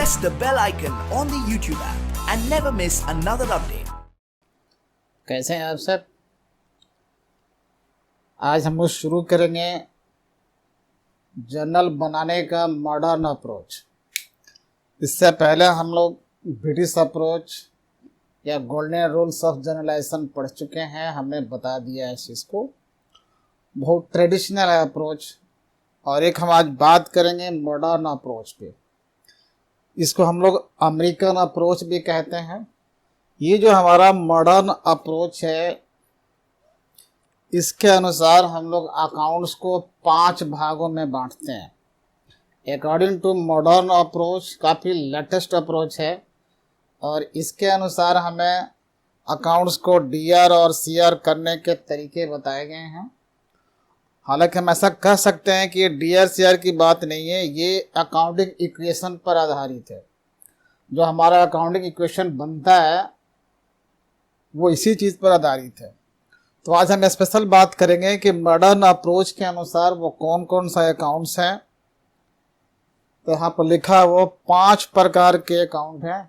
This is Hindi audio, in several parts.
press the bell icon on the YouTube app and never miss another update. कैसे हैं आप सब? आज हम लोग शुरू करेंगे जर्नल बनाने का मॉडर्न अप्रोच। इससे पहले हम लोग ब्रिटिश अप्रोच या गोल्डन रूल्स ऑफ जर्नलाइजेशन पढ़ चुके हैं। हमने बता दिया है इस चीज़ को, बहुत ट्रेडिशनल है अप्रोच। और एक हम आज बात करेंगे मॉडर्न अप्रोच पे। इसको हम लोग अमेरिकन अप्रोच भी कहते हैं। ये जो हमारा मॉडर्न अप्रोच है, इसके अनुसार हम लोग अकाउंट्स को 5 भागों में बांटते हैं। अकॉर्डिंग टू मॉडर्न अप्रोच, काफ़ी लेटेस्ट अप्रोच है और इसके अनुसार हमें अकाउंट्स को डीआर और सीआर करने के तरीके बताए गए हैं। हालांकि हम ऐसा कह सकते हैं कि ये डीआर सीआर की बात नहीं है, ये अकाउंटिंग इक्वेशन पर आधारित है। जो हमारा अकाउंटिंग इक्वेशन बनता है वो इसी चीज़ पर आधारित है। तो आज हम स्पेशल बात करेंगे कि मॉडर्न अप्रोच के अनुसार वो कौन कौन सा अकाउंट्स हैं। तो यहाँ पर लिखा है वो 5 प्रकार के अकाउंट हैं।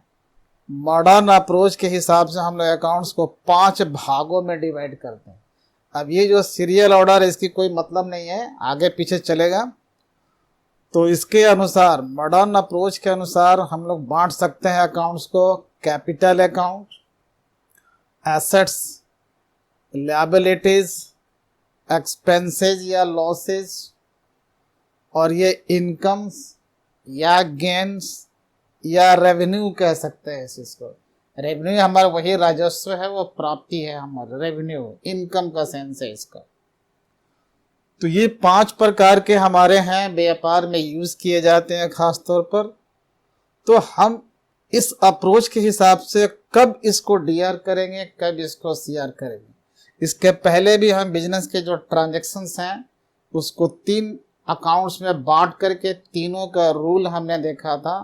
मॉडर्न अप्रोच के हिसाब से हम लोग अकाउंट्स को 5 भागों में डिवाइड करते हैं। अब ये जो सीरियल ऑर्डर है इसकी कोई मतलब नहीं है, आगे पीछे चलेगा। तो इसके अनुसार मॉडर्न अप्रोच के अनुसार हम लोग बांट सकते हैं अकाउंट्स को capital account, assets, liabilities, expenses या लॉसेस, और ये इनकम्स या गेन्स या रेवेन्यू कह सकते हैं इसको। रेवेन्यू हमारा वही राजस्व है, वो प्राप्ति है हमारा, रेवेन्यू इनकम का सेंस है इसका। तो ये 5 प्रकार के हमारे हैं, व्यापार में यूज किए जाते हैं खास तौर पर। तो हम इस अप्रोच के हिसाब से कब इसको डीआर करेंगे, कब इसको सीआर करेंगे। इसके पहले भी हम बिजनेस के जो ट्रांजैक्शंस हैं उसको 3 अकाउंट्स में बांट करके तीनों का रूल हमने देखा था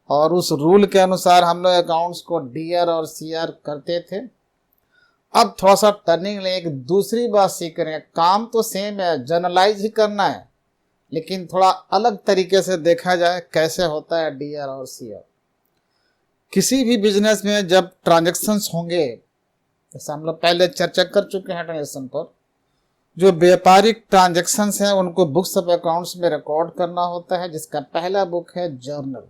और उस रूल के अनुसार हम लोग अकाउंट्स को डीआर और सीआर करते थे। अब थोड़ा सा टर्निंग ले, एक दूसरी बात सीख रहे हैं। काम तो सेम है, जर्नलाइज ही करना है, लेकिन थोड़ा अलग तरीके से देखा जाए कैसे होता है डीआर और सीआर। किसी भी बिजनेस में जब ट्रांजैक्शंस होंगे, जैसे हम लोग पहले चर्चा कर चुके हैं ट्रांजैक्शन पर, जो व्यापारिक ट्रांजैक्शंस हैं उनको बुक्स ऑफ अकाउंट्स में रिकॉर्ड करना होता है, जिसका पहला बुक है जर्नल।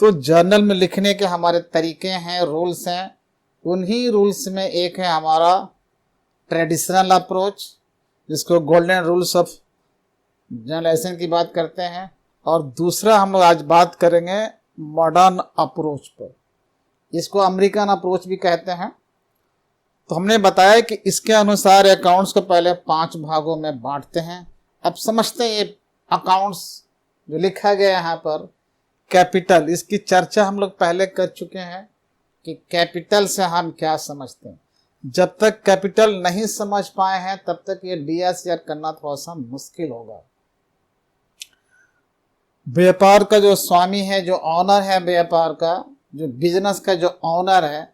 तो जर्नल में लिखने के हमारे तरीके हैं, रूल्स हैं। उन्हीं रूल्स में एक है हमारा ट्रेडिशनल अप्रोच, जिसको गोल्डन रूल्स ऑफ जर्नलाइजेशन की बात करते हैं, और दूसरा हम लोग आज बात करेंगे मॉडर्न अप्रोच पर। इसको अमेरिकन अप्रोच भी कहते हैं। तो हमने बताया कि इसके अनुसार अकाउंट्स को पहले 5 भागों में बांटते हैं। अब समझते हैं ये अकाउंट्स जो लिखा गया है यहाँ पर कैपिटल, इसकी चर्चा हम लोग पहले कर चुके हैं कि कैपिटल से हम क्या समझते हैं। जब तक कैपिटल नहीं समझ पाए हैं तब तक ये डीआर सीआर करना थोड़ा सा मुश्किल होगा। व्यापार का जो स्वामी है, जो ऑनर है व्यापार का, जो बिजनेस का जो ऑनर है,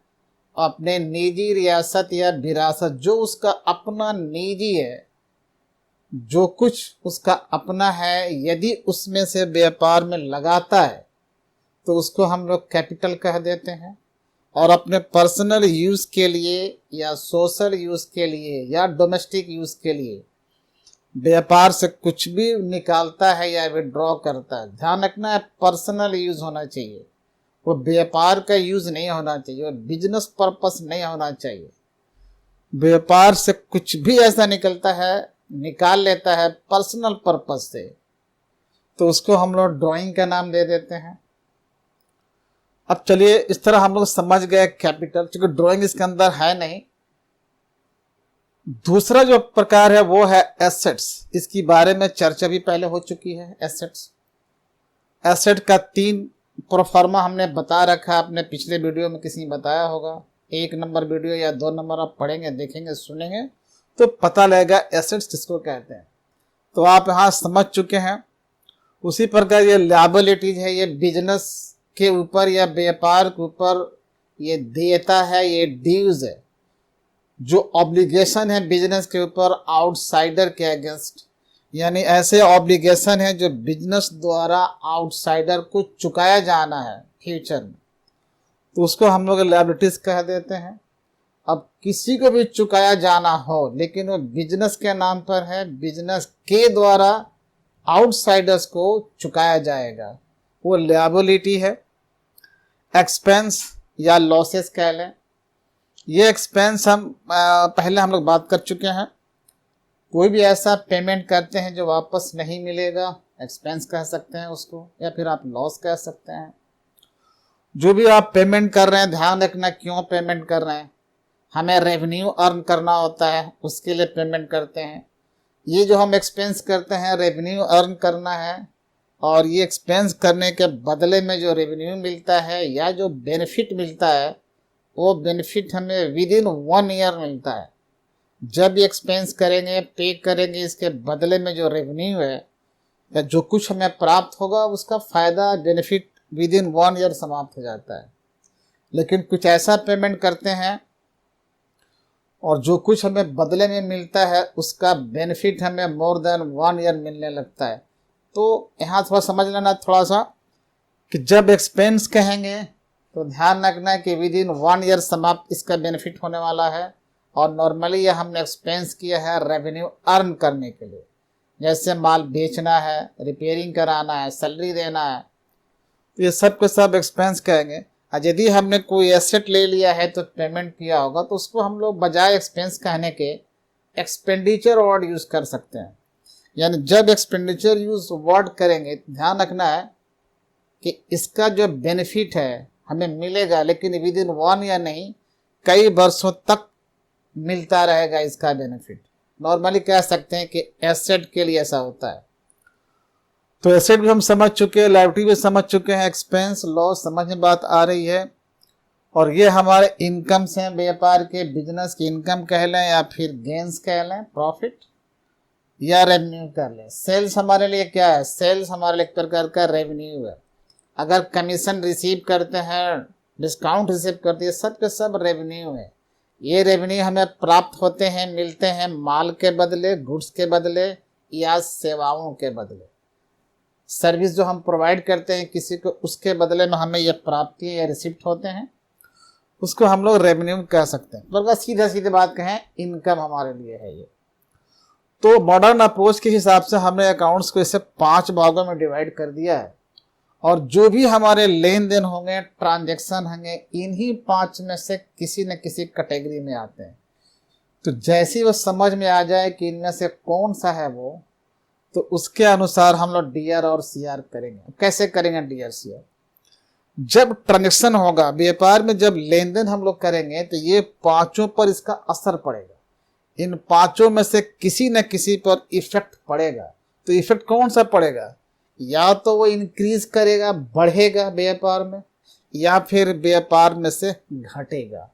अपने निजी रियासत या विरासत, जो उसका अपना निजी है, जो कुछ उसका अपना है, यदि उसमें से व्यापार में लगाता है तो उसको हम लोग कैपिटल कह देते हैं। और अपने पर्सनल यूज़ के लिए या सोशल यूज़ के लिए या डोमेस्टिक यूज़ के लिए व्यापार से कुछ भी निकालता है या विड्रॉ करता है, ध्यान रखना है पर्सनल यूज़ होना चाहिए, वो व्यापार का यूज़ नहीं होना चाहिए, वो बिजनेस पर्पस नहीं होना चाहिए। व्यापार से कुछ भी ऐसा निकलता है, निकाल लेता है पर्सनल पर्पस से, तो उसको हम लोग ड्राइंग का नाम दे देते हैं। अब चलिए, इस तरह हम लोग समझ गए कैपिटल, क्योंकि ड्राइंग इसके अंदर है नहीं। दूसरा जो प्रकार है वो है एसेट्स। इसकी बारे में चर्चा भी पहले हो चुकी है। एसेट का 3 प्रोफार्मा हमने बता रखा, अपने पिछले वीडियो में किसी ने बताया होगा। 1 नंबर वीडियो या 2 नंबर आप पढ़ेंगे, देखेंगे, सुनेंगे तो पता लगेगा एसेट्स किसको कहते हैं। तो आप यहाँ समझ चुके हैं। उसी प्रकार ये लायबिलिटीज है, ये बिजनेस के ऊपर या व्यापार के ऊपर ये देयता है, ये ड्यूज है, जो ऑब्लिगेशन है बिजनेस के ऊपर आउटसाइडर के अगेंस्ट, यानी ऐसे ऑब्लिगेशन है जो बिजनेस द्वारा आउटसाइडर को चुकाया जाना है फ्यूचर में, तो उसको हम लोग लायबिलिटीज कह देते हैं। अब किसी को भी चुकाया जाना हो लेकिन वो बिजनेस के नाम पर है, बिजनेस के द्वारा आउटसाइडर्स को चुकाया जाएगा, वो लायबिलिटी है। एक्सपेंस या लॉसेस कह लें, ये एक्सपेंस पहले हम लोग बात कर चुके हैं। कोई भी ऐसा पेमेंट करते हैं जो वापस नहीं मिलेगा, एक्सपेंस कह सकते हैं उसको, या फिर आप लॉस कह सकते हैं। जो भी आप पेमेंट कर रहे हैं, ध्यान रखना क्यों पेमेंट कर रहे हैं। हमें रेवेन्यू अर्न करना होता है, उसके लिए पेमेंट करते हैं। ये जो हम एक्सपेंस करते हैं रेवेन्यू अर्न करना है, और ये एक्सपेंस करने के बदले में जो रेवेन्यू मिलता है या जो बेनिफिट मिलता है, वो बेनिफिट हमें विद इन 1 ईयर मिलता है। जब ये एक्सपेंस करेंगे, पे करेंगे, इसके बदले में जो रेवेन्यू है या जो कुछ हमें प्राप्त होगा, उसका फ़ायदा बेनिफिट विद इन 1 ईयर समाप्त हो जाता है। लेकिन कुछ ऐसा पेमेंट करते हैं और जो कुछ हमें बदले में मिलता है उसका बेनिफिट हमें मोर देन 1 ईयर मिलने लगता है। तो यहाँ थोड़ा समझ लेना थोड़ा सा कि जब एक्सपेंस कहेंगे तो ध्यान रखना है कि विद इन 1 ईयर समाप्त इसका बेनिफिट होने वाला है। और नॉर्मली ये हमने एक्सपेंस किया है रेवेन्यू अर्न करने के लिए, जैसे माल बेचना है, रिपेयरिंग कराना है, सैलरी देना है, तो ये सब के सब एक्सपेंस कहेंगे। और यदि हमने कोई एसेट ले लिया है तो पेमेंट किया होगा, तो उसको हम लोग बजाय एक्सपेंस कहने के एक्सपेंडिचर वर्ड यूज़ कर सकते हैं। यानी जब एक्सपेंडिचर यूज वर्ड करेंगे, ध्यान रखना है कि इसका जो बेनिफिट है हमें मिलेगा, लेकिन विद इन 1 ईयर नहीं, कई वर्षों तक मिलता रहेगा इसका बेनिफिट। नॉर्मली कह सकते हैं कि एसेट के लिए ऐसा होता है। तो एसेट भी हम समझ चुके हैं, लायबिलिटी भी समझ चुके हैं, एक्सपेंस लॉस समझ में बात आ रही है। और ये हमारे इनकम्स हैं, व्यापार के, बिजनेस की इनकम कह लें या फिर गेंस कह लें, प्रॉफिट या रेवेन्यू कर लें। सेल्स हमारे लिए क्या है? सेल्स हमारे लिए एक प्रकार का रेवेन्यू है। अगर कमीशन रिसीव करते हैं, डिस्काउंट रिसीव करते हैं, सब के सब रेवेन्यू है। ये रेवेन्यू हमें प्राप्त होते हैं, मिलते हैं माल के बदले, गुड्स के बदले या सेवाओं के बदले। सर्विस जो हम प्रोवाइड करते हैं किसी को, उसके बदले में हमें ये प्राप्ति या रिसिप्ट होते हैं, उसको हम लोग रेवेन्यू कह सकते हैं। तो अगर सीधा सीधे बात कहें, इनकम हमारे लिए है ये। तो मॉडर्न अप्रोच के हिसाब से हमने अकाउंट्स को इसे 5 भागों में डिवाइड कर दिया है, और जो भी हमारे लेन देन होंगे, ट्रांजैक्शन होंगे, इन्हीं 5 में से किसी न किसी कैटेगरी में आते हैं। तो जैसे वो समझ में आ जाए कि इनमें से कौन सा है वो, तो उसके अनुसार हम लोग डीआर और सीआर करेंगे। कैसे करेंगे डीआर सीआर? जब ट्रांजैक्शन होगा, व्यापार में जब लेन देन हम लोग करेंगे, तो ये 5 पर इसका असर पड़ेगा। इन 5 में से किसी न किसी पर इफेक्ट पड़ेगा। तो इफेक्ट कौन सा पड़ेगा? या तो वो इंक्रीज करेगा, बढ़ेगा व्यापार में, या फिर व्यापार में से घटेगा।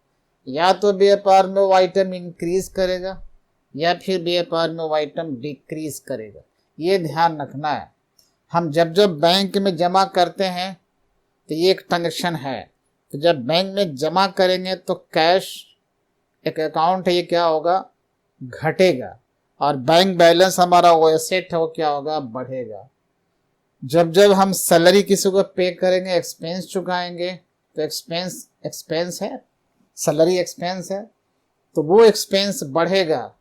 या तो व्यापार में वो आइटम इंक्रीज करेगा या फिर व्यापार में वो आइटम डिक्रीज करेगा। ये ध्यान रखना है। हम जब जब बैंक में जमा करते हैं तो ये एक ट्रांजेक्शन है। तो जब बैंक में जमा करेंगे तो कैश एक अकाउंट है, ये क्या होगा? घटेगा। और बैंक बैलेंस हमारा वो एसेट है, वो क्या होगा? बढ़ेगा। जब जब हम सैलरी किसी को पे करेंगे, एक्सपेंस चुकाएंगे, तो एक्सपेंस है, सैलरी एक्सपेंस है, तो वो एक्सपेंस बढ़ेगा।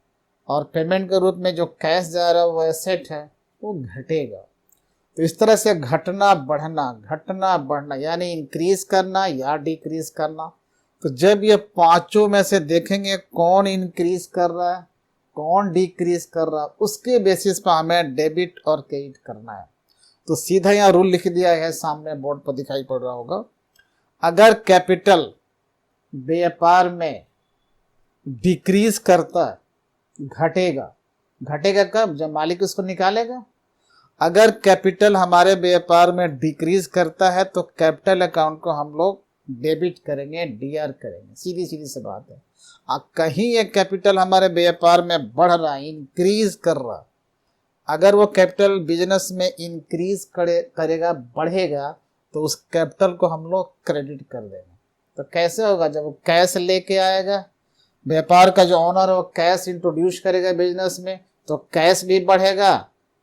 और पेमेंट के रूप में जो कैश जा रहा है वो एसेट है, वो घटेगा। तो इस तरह से घटना बढ़ना यानी इंक्रीज करना या डिक्रीज करना। तो जब ये 5 में से देखेंगे कौन इंक्रीज कर रहा है, कौन डिक्रीज कर रहा है, उसके बेसिस पर हमें डेबिट और क्रेडिट करना है। तो सीधा यहाँ रूल लिख दिया है, सामने बोर्ड पर दिखाई पड़ रहा होगा। अगर कैपिटल व्यापार में डिक्रीज करता है, घटेगा कब? जब मालिक उसको निकालेगा। अगर कैपिटल हमारे व्यापार में डिक्रीज करता है तो कैपिटल अकाउंट को हम लोग डेबिट करेंगे, डीआर करेंगे। सीधी सी बात है। कहीं ये कैपिटल हमारे व्यापार में बढ़ रहा है, इंक्रीज कर रहा, अगर वो कैपिटल बिजनेस में इंक्रीज करेगा, बढ़ेगा, तो उस कैपिटल को हम लोग क्रेडिट कर देंगे। तो कैसे होगा? जब वो कैश लेके आएगा, व्यापार का जो ओनर है वो कैश इंट्रोड्यूस करेगा बिजनेस में, तो कैश भी बढ़ेगा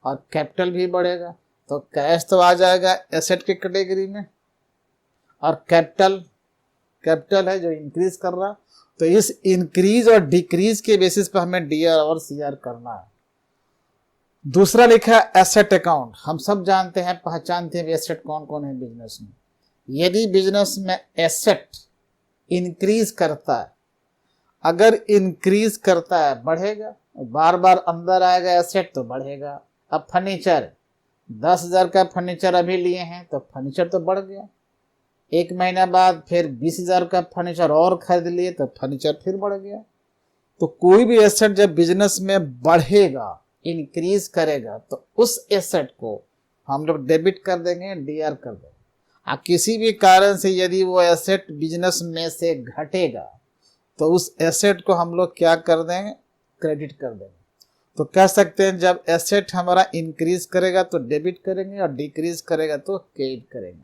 और कैपिटल भी बढ़ेगा, तो कैश तो आ जाएगा एसेट की कैटेगरी में, और कैपिटल है जो इंक्रीज कर रहा। तो इस इंक्रीज और डिक्रीज के बेसिस पर हमें डीआर और सीआर करना है। दूसरा लिखा है एसेट अकाउंट। हम सब जानते हैं, पहचानते हैं एसेट कौन कौन है बिजनेस में। यदि बिजनेस में एसेट इंक्रीज करता है, अगर इंक्रीज करता है बढ़ेगा, बार बार अंदर आएगा एसेट तो बढ़ेगा। अब फर्नीचर 10,000 का फर्नीचर अभी लिए हैं तो फर्नीचर तो बढ़ गया, एक महीना बाद फिर 20,000 का फर्नीचर और खरीद लिए तो फर्नीचर फिर बढ़ गया। तो कोई भी एसेट जब बिजनेस में बढ़ेगा, इंक्रीज करेगा, तो उस एसेट को हम लोग डेबिट कर देंगे, डीआर कर देंगे। किसी भी कारण से यदि वो एसेट बिजनेस में से घटेगा तो उस एसेट को हम लोग क्या कर देंगे, क्रेडिट कर देंगे। तो कह सकते हैं जब एसेट हमारा इंक्रीज करेगा तो डेबिट करेंगे और डिक्रीज करेगा तो क्रेडिट करेंगे।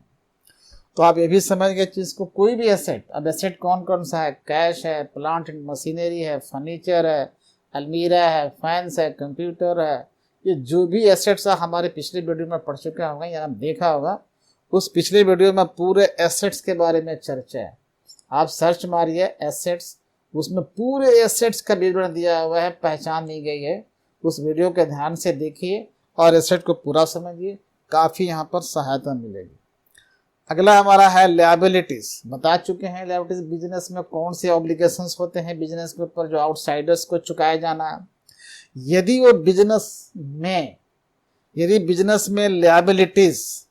तो आप ये भी समझ गए चीज को, कोई भी एसेट, अब एसेट कौन कौन सा है, कैश है, प्लांट एंड मशीनरी है, फर्नीचर है, अलमीरा है, फैंस है, कंप्यूटर है, ये जो भी एसेट्स है हमारे पिछले वीडियो में पढ़ चुके होंगे या देखा होगा। उस पिछले वीडियो में पूरे एसेट्स के बारे में चर्चा है, आप सर्च मारिए एसेट्स, उसमें पूरे एसेट्स का विवरण दिया हुआ है, पहचान दी गई है। उस वीडियो के ध्यान से देखिए और एसेट को पूरा समझिए, काफ़ी यहाँ पर सहायता मिलेगी। अगला हमारा है लायबिलिटीज। बता चुके हैं लायबिलिटीज बिजनेस में कौन से ऑब्लिगेशंस होते हैं बिजनेस के ऊपर जो आउटसाइडर्स को चुकाया जाना है। यदि वो बिजनेस में लायबिलिटीज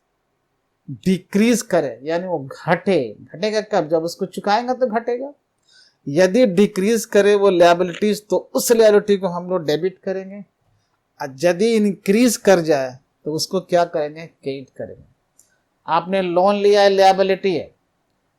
डिक्रीज करे, यानी वो घटेगा कब, जब उसको चुकाएंगे तो घटेगा। यदि डिक्रीज करे वो लायबिलिटीज तो उस लायबिलिटी को हम लोग डेबिट करेंगे, और यदि इंक्रीज कर जाए तो उसको क्या करेंगे, क्रेडिट करेंगे। आपने लोन लिया है, लायबिलिटी है,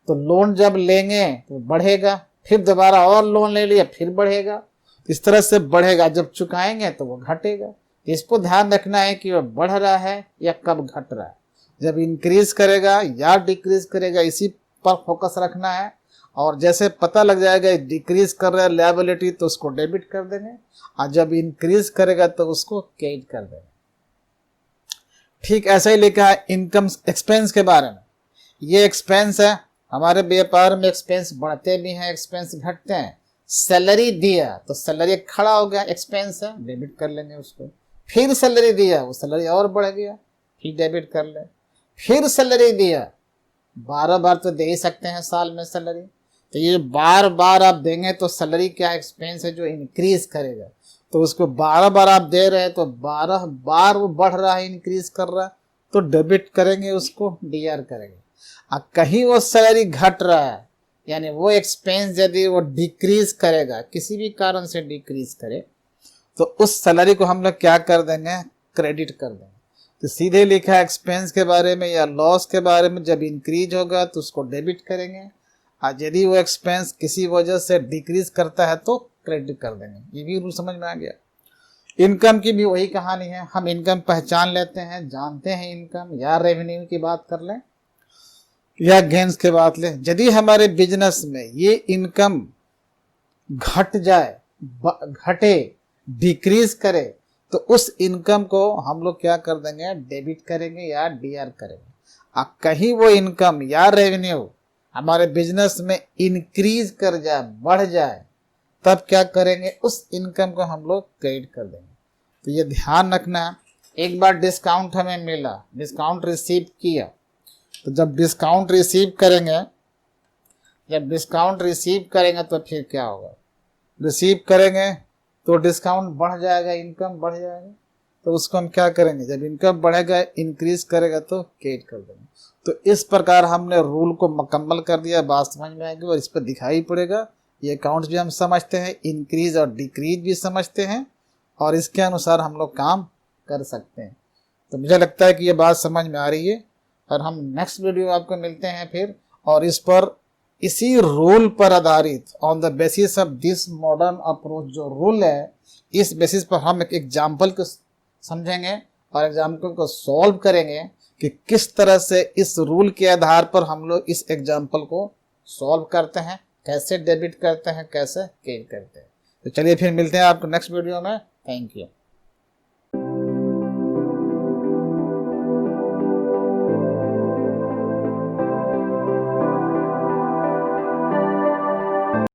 तो लोन जब लेंगे तो बढ़ेगा, फिर दोबारा और लोन ले लिया फिर बढ़ेगा, इस तरह से बढ़ेगा। जब चुकाएंगे तो वो घटेगा। इसको ध्यान रखना है कि वो बढ़ रहा है या कब घट रहा है, जब इंक्रीज करेगा या डिक्रीज करेगा, इसी पर फोकस रखना है। और जैसे पता लग जाएगा डिक्रीज कर रहा है लायबिलिटी तो उसको डेबिट कर देंगे, और जब इंक्रीज करेगा तो उसको क्रेडिट कर देंगे। ठीक ऐसा ही लिखा है इनकम एक्सपेंस के बारे में। ये एक्सपेंस है, हमारे व्यापार में एक्सपेंस बढ़ते भी हैं, एक्सपेंस घटते हैं। सैलरी दिया तो सैलरी खड़ा हो गया, एक्सपेंस है, डेबिट कर लेंगे उसको। फिर सैलरी दिया, वो सैलरी और बढ़ गया, फिर डेबिट कर ले। फिर सैलरी दिया, 12 बार तो दे ही सकते हैं साल में सैलरी, तो ये बार बार आप देंगे तो सैलरी क्या एक्सपेंस है जो इंक्रीज करेगा, तो उसको 12 बार आप दे रहे हैं तो 12 बार वो बढ़ रहा है, इंक्रीज कर रहा है, तो डेबिट करेंगे, उसको डीआर करेंगे। कहीं वो सैलरी घट रहा है, यानी वो एक्सपेंस यदि वो डिक्रीज करेगा, किसी भी कारण से डिक्रीज करे, तो उस सैलरी को हम लोग क्या कर देंगे, क्रेडिट कर देंगे। तो सीधे लिखा है एक्सपेंस के बारे में या लॉस के बारे में, जब इंक्रीज होगा तो उसको डेबिट करेंगे, और यदि वो एक्सपेंस किसी वजह से डिक्रीज करता है तो क्रेडिट कर देंगे। ये भी रूल समझ में आ गया। इनकम की भी वही कहानी है, हम इनकम पहचान लेते हैं, जानते हैं इनकम, या रेवेन्यू की बात कर लें या गेन्स की बात लें। यदि हमारे बिजनेस में ये इनकम घट जाए, घटे, डिक्रीज करे, तो उस इनकम को हम लोग क्या कर देंगे, डेबिट करेंगे या डीआर करेंगे। कहीं वो इनकम या रेवेन्यू हमारे बिजनेस में इंक्रीज कर जाए, बढ़ जाए, तब क्या करेंगे, उस इनकम को हम लोग क्रेडिट कर देंगे। तो ये ध्यान रखना है। एक बार डिस्काउंट हमें मिला, डिस्काउंट रिसीव किया, तो जब डिस्काउंट रिसीव करेंगे तो फिर क्या होगा, रिसीव करेंगे तो डिस्काउंट बढ़ जाएगा, इनकम बढ़ जाएगा, तो उसको हम क्या करेंगे, जब इनकम बढ़ेगा, इंक्रीज करेगा तो क्रेडिट कर देंगे। तो इस प्रकार हमने रूल को मुकम्मल कर दिया, बात समझ में आएगी और इस पर दिखाई पड़ेगा। ये अकाउंट्स भी हम समझते हैं, इंक्रीज और डिक्रीज भी समझते हैं, और इसके अनुसार हम लोग काम कर सकते हैं। तो मुझे लगता है कि ये बात समझ में आ रही है, और हम नेक्स्ट वीडियो आपको मिलते हैं फिर, और इस पर इसी रूल पर आधारित, on the basis of this modern approach जो रूल है, इस बेसिस पर हम एक एग्जाम्पल को समझेंगे और एग्जाम्पल को सॉल्व करेंगे कि किस तरह से इस रूल के आधार पर हम लोग इस एग्जाम्पल को सॉल्व करते हैं, कैसे डेबिट करते हैं, कैसे क्रेडिट करते हैं। तो चलिए फिर मिलते हैं आपको नेक्स्ट वीडियो में। Thank you.